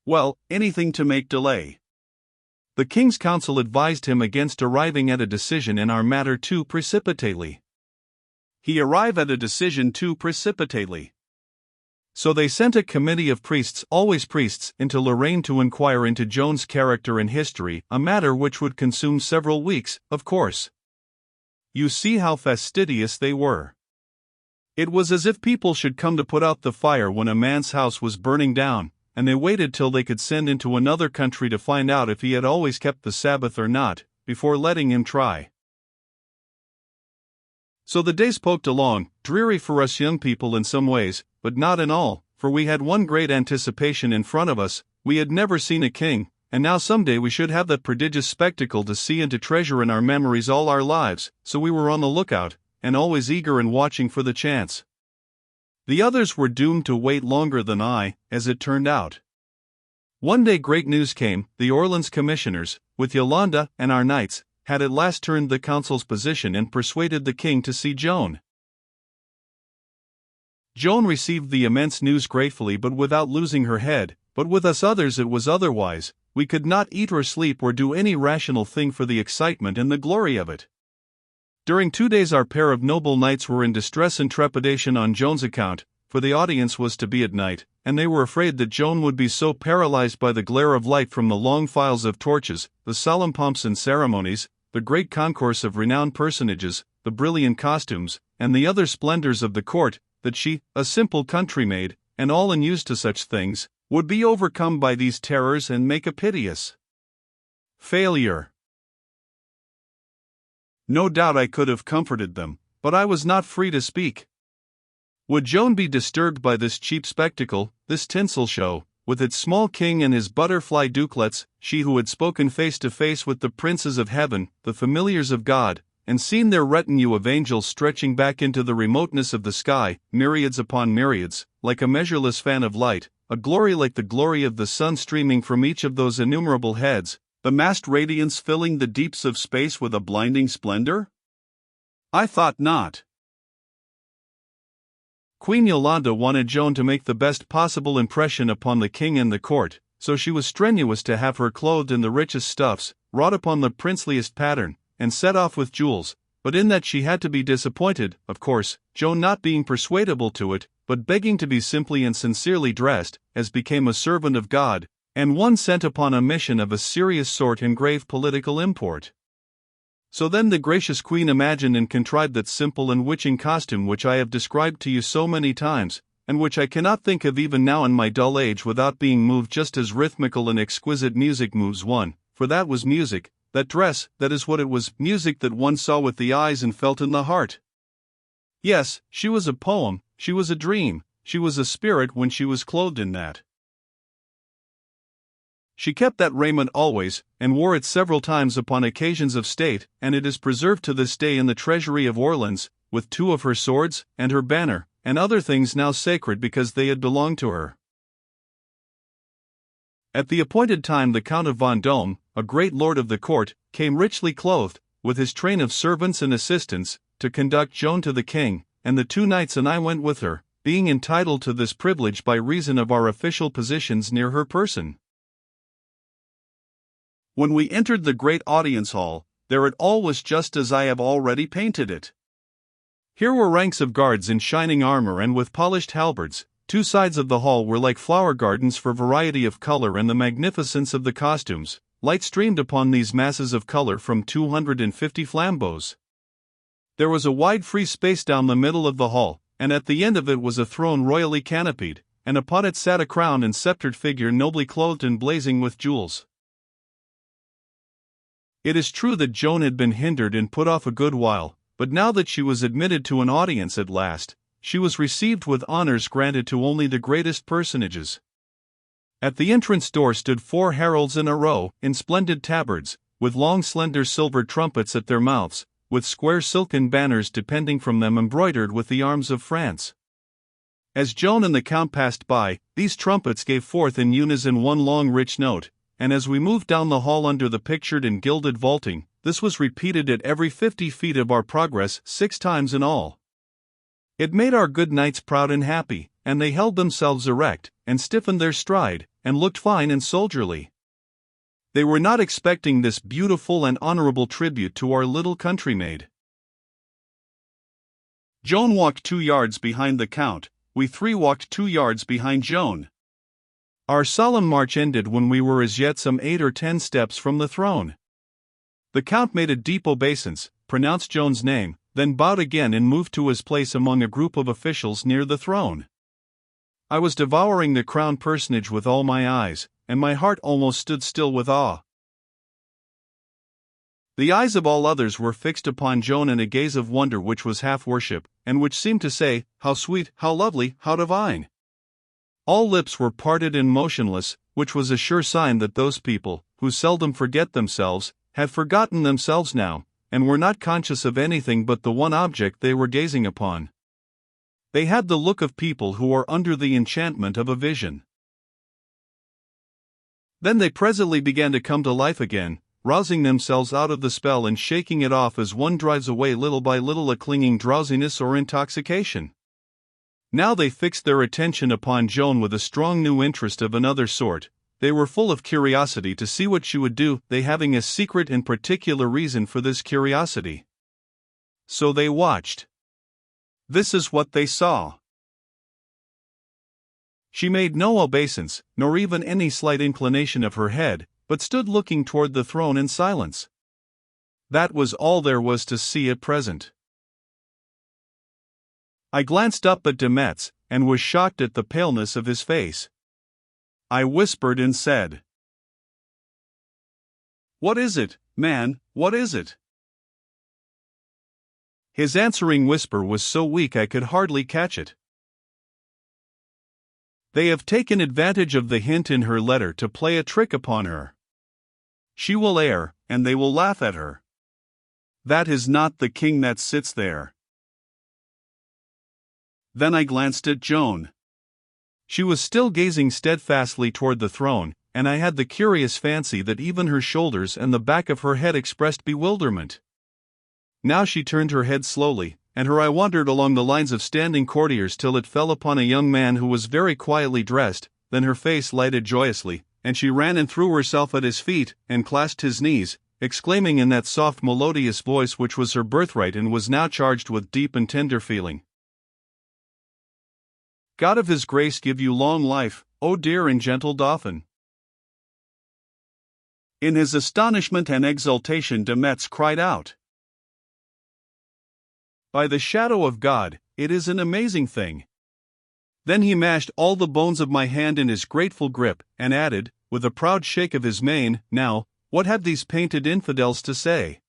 Well, anything to make delay. The king's council advised him against arriving at a decision in our matter too precipitately. He arrived at a decision too precipitately. So they sent a committee of priests, always priests, into Lorraine to inquire into Joan's character and history, a matter which would consume several weeks, of course. You see how fastidious they were. It was as if people should come to put out the fire when a man's house was burning down, and they waited till they could send into another country to find out if he had always kept the Sabbath or not, before letting him try. So the days poked along, dreary for us young people in some ways, but not in all, for we had one great anticipation in front of us. We had never seen a king, and now someday we should have that prodigious spectacle to see and to treasure in our memories all our lives, so we were on the lookout, and always eager and watching for the chance. The others were doomed to wait longer than I, as it turned out. One day great news came. The Orleans commissioners, with Yolande and our knights, had at last turned the council's position and persuaded the king to see Joan. Joan received the immense news gratefully but without losing her head, but with us others it was otherwise. We could not eat or sleep or do any rational thing for the excitement and the glory of it. During 2 days our pair of noble knights were in distress and trepidation on Joan's account, for the audience was to be at night, and they were afraid that Joan would be so paralyzed by the glare of light from the long files of torches, the solemn pomps and ceremonies, the great concourse of renowned personages, the brilliant costumes, and the other splendors of the court, that she, a simple country maid, and all unused to such things, would be overcome by these terrors and make a piteous failure. No doubt I could have comforted them, but I was not free to speak. Would Joan be disturbed by this cheap spectacle, this tinsel show, with its small king and his butterfly duclets, she who had spoken face to face with the princes of heaven, the familiars of God, and seen their retinue of angels stretching back into the remoteness of the sky, myriads upon myriads, like a measureless fan of light, a glory like the glory of the sun streaming from each of those innumerable heads, the massed radiance filling the deeps of space with a blinding splendor? I thought not. Queen Yolande wanted Joan to make the best possible impression upon the king and the court, so she was strenuous to have her clothed in the richest stuffs, wrought upon the princeliest pattern, and set off with jewels, but in that she had to be disappointed, of course, Joan not being persuadable to it, but begging to be simply and sincerely dressed, as became a servant of God, and one sent upon a mission of a serious sort and grave political import. So then the gracious queen imagined and contrived that simple and witching costume which I have described to you so many times, and which I cannot think of even now in my dull age without being moved just as rhythmical and exquisite music moves one, for that was music, that dress, that is what it was, music that one saw with the eyes and felt in the heart. Yes, she was a poem, she was a dream, she was a spirit when she was clothed in that. She kept that raiment always, and wore it several times upon occasions of state, and it is preserved to this day in the treasury of Orleans, with 2 of her swords, and her banner, and other things now sacred because they had belonged to her. At the appointed time the Count of Vendôme, a great lord of the court, came richly clothed, with his train of servants and assistants, to conduct Joan to the king, and the 2 knights and I went with her, being entitled to this privilege by reason of our official positions near her person. When we entered the great audience hall, there it all was just as I have already painted it. Here were ranks of guards in shining armor and with polished halberds. 2 sides of the hall were like flower gardens for variety of color and the magnificence of the costumes. Light streamed upon these masses of color from 250 flambeaux. There was a wide free space down the middle of the hall, and at the end of it was a throne royally canopied, and upon it sat a crowned and sceptred figure nobly clothed and blazing with jewels. It is true that Joan had been hindered and put off a good while, but now that she was admitted to an audience at last, she was received with honors granted to only the greatest personages. At the entrance door stood 4 heralds in a row, in splendid tabards, with long slender silver trumpets at their mouths, with square silken banners depending from them embroidered with the arms of France. As Joan and the Count passed by, these trumpets gave forth in unison one long rich note, and as we moved down the hall under the pictured and gilded vaulting, this was repeated at every 50 feet of our progress 6 times in all. It made our good knights proud and happy, and they held themselves erect, and stiffened their stride, and looked fine and soldierly. They were not expecting this beautiful and honorable tribute to our little country maid. Joan walked 2 yards behind the Count, we 3 walked 2 yards behind Joan. Our solemn march ended when we were as yet some 8 or 10 steps from the throne. The Count made a deep obeisance, pronounced Joan's name, then bowed again and moved to his place among a group of officials near the throne. I was devouring the crowned personage with all my eyes, and my heart almost stood still with awe. The eyes of all others were fixed upon Joan in a gaze of wonder which was half worship, and which seemed to say, "How sweet, how lovely, how divine!" All lips were parted and motionless, which was a sure sign that those people, who seldom forget themselves, had forgotten themselves now, and were not conscious of anything but the one object they were gazing upon. They had the look of people who are under the enchantment of a vision. Then they presently began to come to life again, rousing themselves out of the spell and shaking it off as one drives away little by little a clinging drowsiness or intoxication. Now they fixed their attention upon Joan with a strong new interest of another sort. They were full of curiosity to see what she would do, they having a secret and particular reason for this curiosity. So they watched. This is what they saw. She made no obeisance, nor even any slight inclination of her head, but stood looking toward the throne in silence. That was all there was to see at present. I glanced up at de Metz, and was shocked at the paleness of his face. I whispered and said, "What is it, man, what is it?" His answering whisper was so weak I could hardly catch it. "They have taken advantage of the hint in her letter to play a trick upon her. She will err, and they will laugh at her. That is not the king that sits there." Then I glanced at Joan. She was still gazing steadfastly toward the throne, and I had the curious fancy that even her shoulders and the back of her head expressed bewilderment. Now she turned her head slowly, and her eye wandered along the lines of standing courtiers till it fell upon a young man who was very quietly dressed. Then her face lighted joyously, and she ran and threw herself at his feet, and clasped his knees, exclaiming in that soft melodious voice which was her birthright and was now charged with deep and tender feeling, "God of His grace give you long life, O dear and gentle Dauphin." In his astonishment and exultation de Metz cried out, "By the shadow of God, it is an amazing thing." Then he mashed all the bones of my hand in his grateful grip, and added, with a proud shake of his mane, "Now, what have these painted infidels to say?"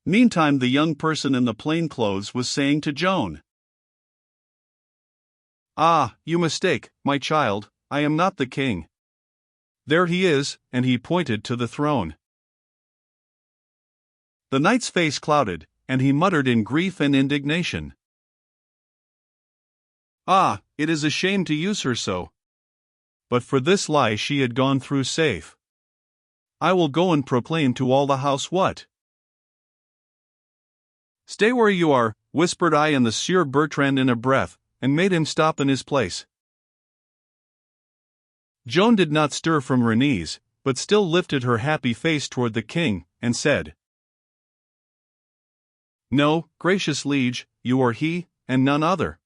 Meantime the young person in the plain clothes was saying to Joan, "Ah, you mistake, my child, I am not the king. There he is," and he pointed to the throne. The knight's face clouded, and he muttered in grief and indignation, "Ah, it is a shame to use her so. But for this lie she had gone through safe. I will go and proclaim to all the house what—" "Stay where you are," whispered I and the Sieur Bertrand in a breath, and made him stop in his place. Joan did not stir from her knees, but still lifted her happy face toward the king, and said, "No, gracious liege, you are he, and none other."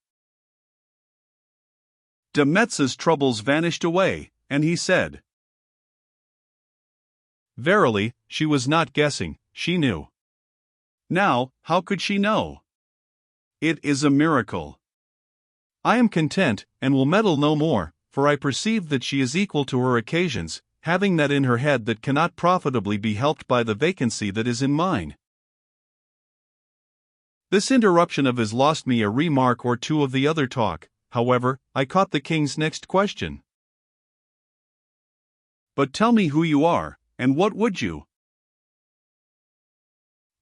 De Metz's troubles vanished away, and he said, "Verily, she was not guessing, she knew. Now, how could she know? It is a miracle. I am content, and will meddle no more, for I perceive that she is equal to her occasions, having that in her head that cannot profitably be helped by the vacancy that is in mine." This interruption of his lost me a remark or two of the other talk. However, I caught the king's next question. "But tell me who you are, and what would you?"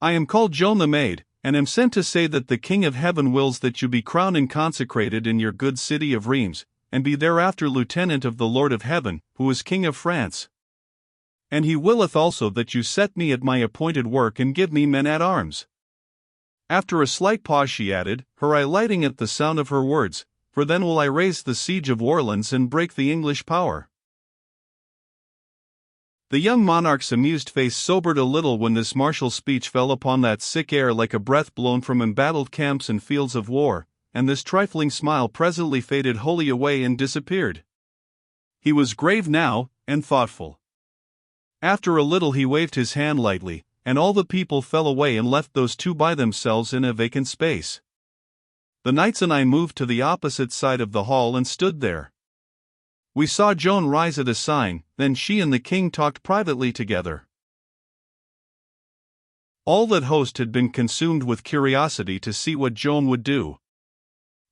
"I am called Joan the Maid, and am sent to say that the King of Heaven wills that you be crowned and consecrated in your good city of Reims, and be thereafter lieutenant of the Lord of Heaven, who is King of France. And he willeth also that you set me at my appointed work and give me men at arms." After a slight pause she added, her eye lighting at the sound of her words, for then will I raise the siege of Orleans and break the English power." The young monarch's amused face sobered a little when this martial speech fell upon that sick air like a breath blown from embattled camps and fields of war, and this trifling smile presently faded wholly away and disappeared. He was grave now, and thoughtful. After a little he waved his hand lightly, and all the people fell away and left those two by themselves in a vacant space. The knights and I moved to the opposite side of the hall and stood there. We saw Joan rise at a sign, then she and the king talked privately together. All that host had been consumed with curiosity to see what Joan would do.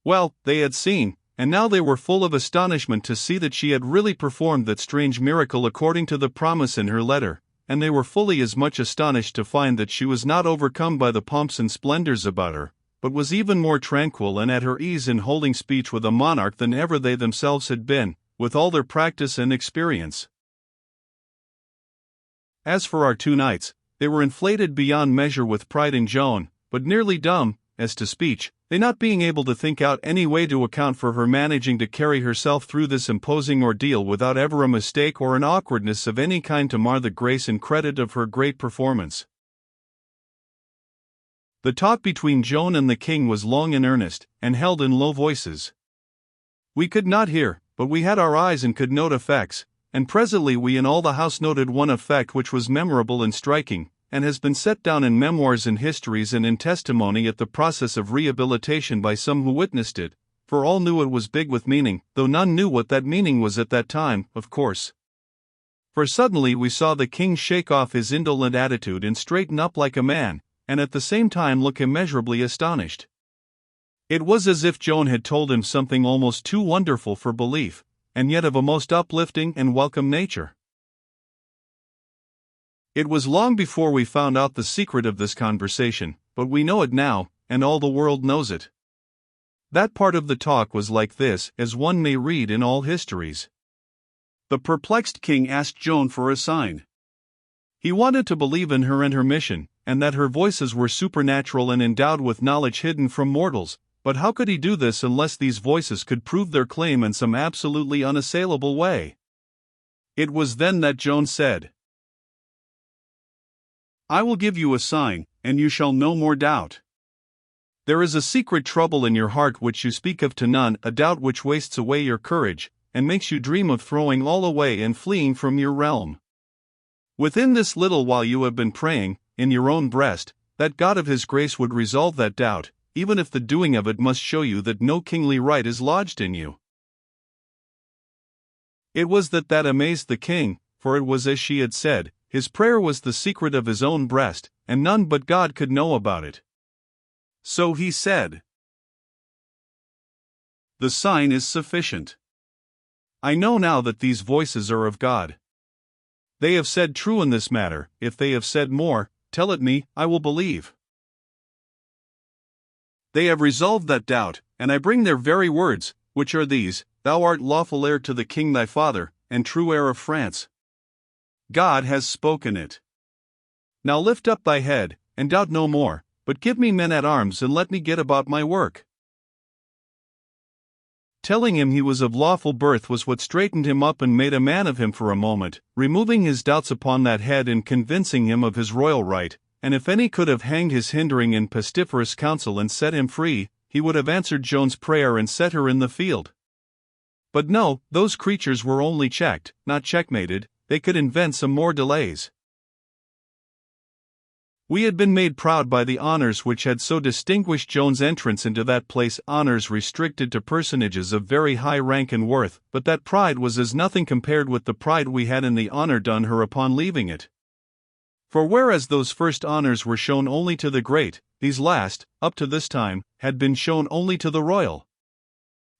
Well, they had seen, and now they were full of astonishment to see that she had really performed that strange miracle according to the promise in her letter, and they were fully as much astonished to find that she was not overcome by the pomps and splendors about her, but was even more tranquil and at her ease in holding speech with a monarch than ever they themselves had been, with all their practice and experience. As for our two knights, they were inflated beyond measure with pride in Joan, but nearly dumb, as to speech, they not being able to think out any way to account for her managing to carry herself through this imposing ordeal without ever a mistake or an awkwardness of any kind to mar the grace and credit of her great performance. The talk between Joan and the king was long and earnest, and held in low voices. We could not hear, but we had our eyes and could note effects, and presently we in all the house noted one effect which was memorable and striking, and has been set down in memoirs and histories and in testimony at the process of rehabilitation by some who witnessed it, for all knew it was big with meaning, though none knew what that meaning was at that time, of course. For suddenly we saw the king shake off his indolent attitude and straighten up like a man, and at the same time look immeasurably astonished. It was as if Joan had told him something almost too wonderful for belief, and yet of a most uplifting and welcome nature. It was long before we found out the secret of this conversation, but we know it now, and all the world knows it. That part of the talk was like this, as one may read in all histories. The perplexed king asked Joan for a sign. He wanted to believe in her and her mission, and that her voices were supernatural and endowed with knowledge hidden from mortals, but how could he do this unless these voices could prove their claim in some absolutely unassailable way? It was then that Joan said, "I will give you a sign, and you shall no more doubt. There is a secret trouble in your heart which you speak of to none, a doubt which wastes away your courage, and makes you dream of throwing all away and fleeing from your realm. Within this little while you have been praying, in your own breast, that God of His grace would resolve that doubt, even if the doing of it must show you that no kingly right is lodged in you." It was that amazed the king, for it was as she had said, his prayer was the secret of his own breast, and none but God could know about it. So he said, "The sign is sufficient. I know now that these voices are of God. They have said true in this matter. If they have said more, tell it me, I will believe. They have resolved that doubt, and I bring their very words, which are these: Thou art lawful heir to the king thy father, and true heir of France. God has spoken it. Now lift up thy head, and doubt no more, but give me men at arms and let me get about my work." Telling him he was of lawful birth was what straightened him up and made a man of him for a moment, removing his doubts upon that head and convincing him of his royal right, and if any could have hanged his hindering and pestiferous counsel and set him free, he would have answered Joan's prayer and set her in the field. But no, those creatures were only checked, not checkmated. They could invent some more delays. We had been made proud by the honors which had so distinguished Joan's entrance into that place, honors restricted to personages of very high rank and worth, but that pride was as nothing compared with the pride we had in the honor done her upon leaving it. For whereas those first honors were shown only to the great, these last, up to this time, had been shown only to the royal.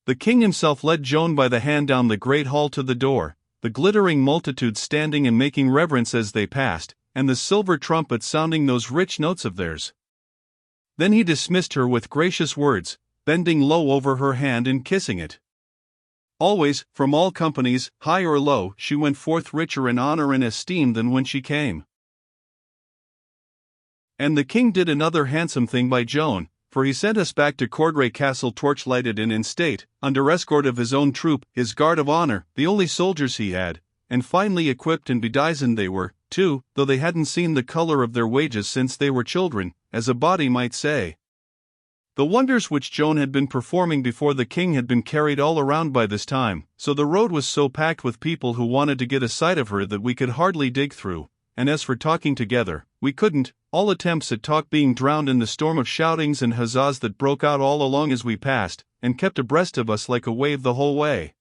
The king himself led Joan by the hand down the great hall to the door, the glittering multitude standing and making reverence as they passed, and the silver trumpets sounding those rich notes of theirs. Then he dismissed her with gracious words, bending low over her hand and kissing it. Always, from all companies, high or low, she went forth richer in honor and esteem than when she came. And the king did another handsome thing by Joan, for he sent us back to Cordray Castle torch-lighted and in state, under escort of his own troop, his guard of honor, the only soldiers he had, and finely equipped and bedizened they were, too, though they hadn't seen the color of their wages since they were children, as a body might say. The wonders which Joan had been performing before the king had been carried all around by this time, so the road was so packed with people who wanted to get a sight of her that we could hardly dig through, and as for talking together, we couldn't, all attempts at talk being drowned in the storm of shoutings and huzzas that broke out all along as we passed, and kept abreast of us like a wave the whole way.